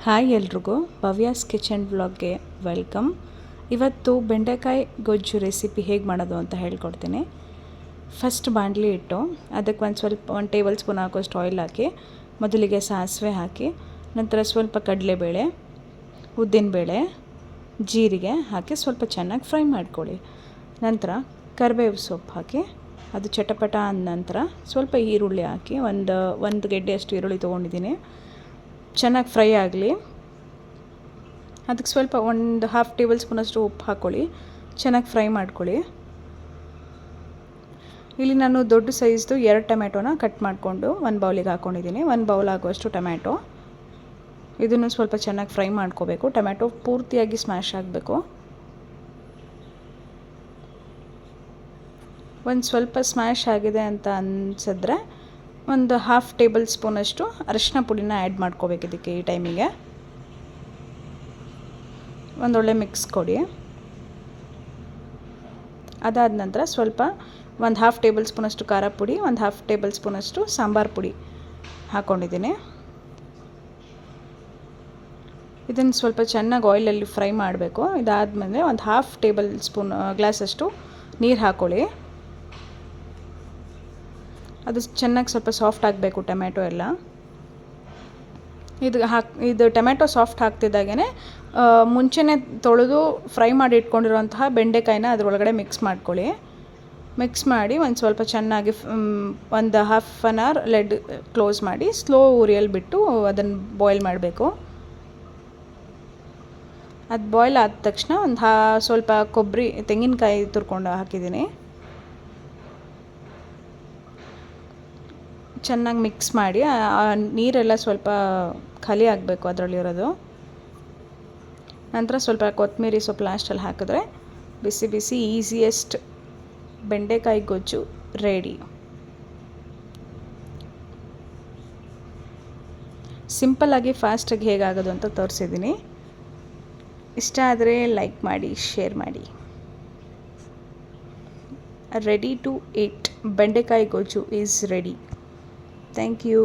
Hi ಎಲ್ರಿಗೂ ಭವ್ಯಾಸ್ kitchen ವ್ಲಾಗ್ಗೆ welcome. ಇವತ್ತು ಬೆಂಡೆಕಾಯಿ ಗೊಜ್ಜು ರೆಸಿಪಿ ಹೇಗೆ ಮಾಡೋದು ಅಂತ ಹೇಳ್ಕೊಡ್ತೀನಿ. ಫಸ್ಟ್ ಬಾಣಲಿ ಇಟ್ಟು ಅದಕ್ಕೆ ಒಂದು ಟೇಬಲ್ ಸ್ಪೂನ್ ಹಾಕೋಷ್ಟು ಆಯಿಲ್ ಹಾಕಿ, ಮೊದಲಿಗೆ ಸಾಸಿವೆ ಹಾಕಿ, ನಂತರ ಸ್ವಲ್ಪ ಕಡಲೆಬೇಳೆ, ಉದ್ದಿನಬೇಳೆ, ಜೀರಿಗೆ ಹಾಕಿ ಸ್ವಲ್ಪ ಚೆನ್ನಾಗಿ ಫ್ರೈ ಮಾಡ್ಕೊಳ್ಳಿ. ನಂತರ ಕರಿಬೇವು ಸೊಪ್ಪು ಹಾಕಿ ಅದು ಚಟಪಟ ಅಂದ ನಂತರ ಸ್ವಲ್ಪ ಈರುಳ್ಳಿ ಹಾಕಿ, ಒಂದು ಗೆಡ್ಡೆಯಷ್ಟು ಈರುಳ್ಳಿ ತೊಗೊಂಡಿದ್ದೀನಿ. ಚೆನ್ನಾಗಿ ಫ್ರೈ ಆಗಲಿ. ಅದಕ್ಕೆ ಸ್ವಲ್ಪ ಒಂದು ಹಾಫ್ ಟೇಬಲ್ ಸ್ಪೂನಷ್ಟು ಉಪ್ಪು ಹಾಕ್ಕೊಳ್ಳಿ, ಚೆನ್ನಾಗಿ ಫ್ರೈ ಮಾಡ್ಕೊಳ್ಳಿ. ಇಲ್ಲಿ ನಾನು ದೊಡ್ಡ ಸೈಜ್ದು 2 ಟೊಮೆಟೊನ ಕಟ್ ಮಾಡಿಕೊಂಡು ಒಂದು ಬೌಲಿಗೆ ಹಾಕ್ಕೊಂಡಿದ್ದೀನಿ. 1 ಬೌಲ್ ಆಗುವಷ್ಟು ಟೊಮೆಟೊ. ಇದನ್ನು ಸ್ವಲ್ಪ ಚೆನ್ನಾಗಿ ಫ್ರೈ ಮಾಡ್ಕೋಬೇಕು. ಟೊಮೆಟೊ ಪೂರ್ತಿಯಾಗಿ ಸ್ಮ್ಯಾಶ್ ಆಗಬೇಕು. ಒಂದು ಸ್ವಲ್ಪ ಸ್ಮ್ಯಾಶ್ ಆಗಿದೆ ಅಂತ ಅನಿಸಿದ್ರೆ ಒಂದು ಹಾಫ್ ಟೇಬಲ್ ಸ್ಪೂನಷ್ಟು ಅರಿಶಿನ ಪುಡಿನ ಆ್ಯಡ್ ಮಾಡ್ಕೋಬೇಕು ಇದಕ್ಕೆ. ಈ ಟೈಮಿಗೆ ಒಂದೊಳ್ಳೆ ಮಿಕ್ಸ್ ಕೊಡಿ. ಅದಾದ ನಂತರ ಸ್ವಲ್ಪ ಒಂದು ಹಾಫ್ ಟೇಬಲ್ ಸ್ಪೂನಷ್ಟು ಖಾರ ಪುಡಿ, ಒಂದು ಹಾಫ್ ಟೇಬಲ್ ಸ್ಪೂನಷ್ಟು ಸಾಂಬಾರು ಪುಡಿ ಹಾಕ್ಕೊಂಡಿದ್ದೀನಿ. ಇದನ್ನು ಸ್ವಲ್ಪ ಚೆನ್ನಾಗಿ ಆಯಿಲಲ್ಲಿ ಫ್ರೈ ಮಾಡಬೇಕು. ಇದಾದಮೇಲೆ ಒಂದು ಹಾಫ್ ಟೇಬಲ್ ಸ್ಪೂನ್ ಗ್ಲಾಸಷ್ಟು ನೀರು ಹಾಕ್ಕೊಳ್ಳಿ. ಅದು ಚೆನ್ನಾಗಿ ಸ್ವಲ್ಪ ಸಾಫ್ಟ್ ಆಗಬೇಕು ಟೊಮೆಟೊ ಎಲ್ಲ. ಇದು ಟೊಮೆಟೊ ಸಾಫ್ಟ್ ಆಗ್ತಿದ್ದಾಗೇ ಮುಂಚೆನೇ ತೊಳೆದು ಫ್ರೈ ಮಾಡಿ ಇಟ್ಕೊಂಡಿರುವಂತಹ ಬೆಂಡೆಕಾಯಿನ ಅದರೊಳಗಡೆ ಮಿಕ್ಸ್ ಮಾಡ್ಕೊಳ್ಳಿ. ಮಿಕ್ಸ್ ಮಾಡಿ ಒಂದು ಸ್ವಲ್ಪ ಚೆನ್ನಾಗಿ ಒಂದು half an hour lid close ಮಾಡಿ ಸ್ಲೋ ಉರಿಯಲ್ಲಿ ಬಿಟ್ಟು ಅದನ್ನು ಬಾಯ್ಲ್ ಮಾಡಬೇಕು. ಅದು ಬಾಯ್ಲ್ ಆದ ತಕ್ಷಣ ಸ್ವಲ್ಪ ತೆಂಗಿನಕಾಯಿ ತುರ್ಕೊಂಡು ಹಾಕಿದ್ದೀನಿ. ಚೆನ್ನಾಗಿ ಮಿಕ್ಸ್ ಮಾಡಿ ನೀರೆಲ್ಲ ಸ್ವಲ್ಪ ಖಾಲಿ ಆಗಬೇಕು ಅದರಲ್ಲಿರೋದು. ನಂತರ ಸ್ವಲ್ಪ ಕೊತ್ತಂಬರಿ ಸೊಪ್ಪು ಲಾಸ್ಟಲ್ಲಿ ಹಾಕಿದ್ರೆ ಬಿಸಿ ಬಿಸಿ ಈಸಿಯೆಸ್ಟ್ ಬೆಂಡೆಕಾಯಿ ಗೊಜ್ಜು ರೆಡಿ. ಸಿಂಪಲ್ಲಾಗಿ ಫಾಸ್ಟಾಗಿ ಹೇಗಾಗೋದು ಅಂತ ತೋರಿಸಿದ್ದೀನಿ. ಇಷ್ಟ ಆದರೆ ಲೈಕ್ ಮಾಡಿ, ಶೇರ್ ಮಾಡಿ. ರೆಡಿ ಟು ಈಟ್ ಬೆಂಡೆಕಾಯಿ ಗೊಜ್ಜು ಈಸ್ ರೆಡಿ. Thank you.